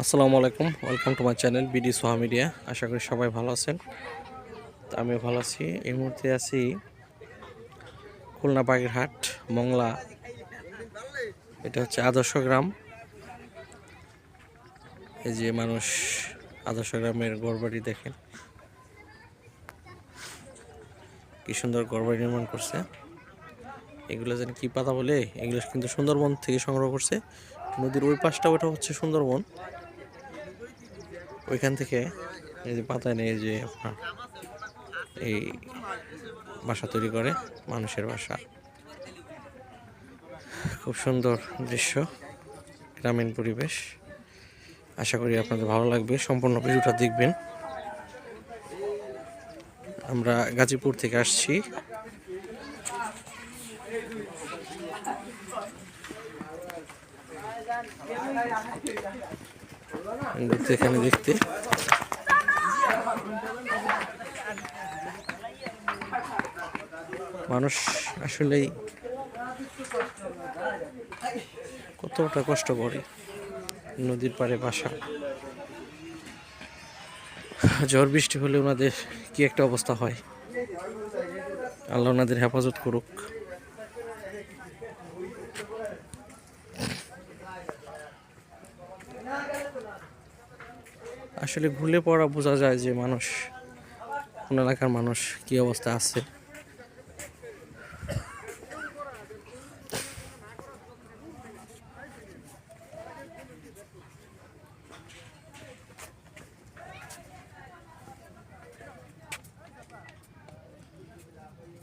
আসসালামু আলাইকুম, welcome to my channel BD Soha media. আশা করি সবাই ভালো আছেন। তো আমিও ভালো আছি। এই মুহূর্তে আছি খুলনা বাগেরহাট মংলা। এটা হচ্ছে আদর্শ গ্রাম। এই যে মানুষ আদর্শ গ্রামের ঘরবাড়ি দেখেন, কি সুন্দর ঘরবাড়ি নির্মাণ করছে। এগুলো যেন কি পাতা বলে, এগুলো কিন্তু সুন্দরবন থেকে সংগ্রহ করছে। নদীর ওই পাশটা ওটা হচ্ছে সুন্দরবন, ওইখান থেকে এই যে পাতা নেই, যে আপনার এই বাসা তৈরি করে, মানুষের বাসা। খুব সুন্দর দৃশ্য, গ্রামীণ পরিবেশ। আশা করি আপনাদের ভালো লাগবে, সম্পূর্ণ ভিডিওটা দেখবেন। আমরা গাজীপুর থেকে আসছি। এখানে দেখতে মানুষ আসলেই কতটা কষ্ট করে, নদীর পাড়ে বাসা। ঝড় বৃষ্টি হলে ওনাদের কি একটা অবস্থা হয়, আল্লাহ ওনাদের হেফাজত করুক। আসলে ঘুরে পড়া বোঝা যায় যে মানুষ, কোন এলাকার মানুষ কি অবস্থা আছে।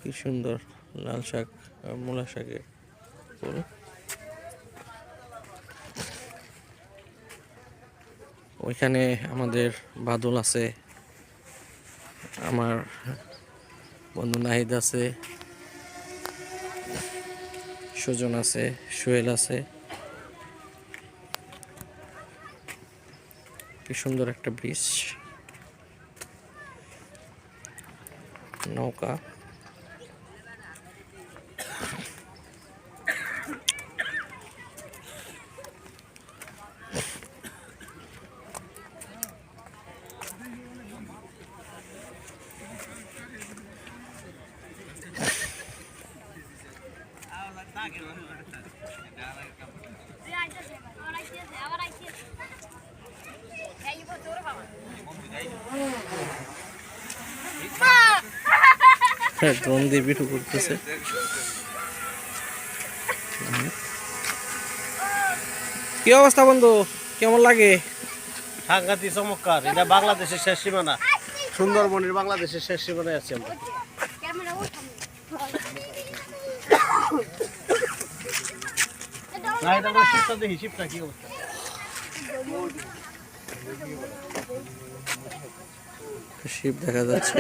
কি সুন্দর লাল শাক, মূলা শাকের ফুল। ওইখানে আমাদের বাদল আছে, আমার বন্ধু নাহিদ আছে, সুজন আছে, সোহেল আছে। কি সুন্দর একটা ব্রিজ, নৌকা। ড্রোন দিয়ে ভিডিও করতেছে। কি অবস্থা বন্ধু, কেমন লাগে? সাংঘাতিক চমৎকার। এটা বাংলাদেশের শেষ সীমানা, সুন্দরবনের বাংলাদেশের শেষ সীমানায় আছি আমরা। না, এটা আমরা শিপটা দেখি, শিপটা কি অবস্থা। শিপ দেখা যাচ্ছে।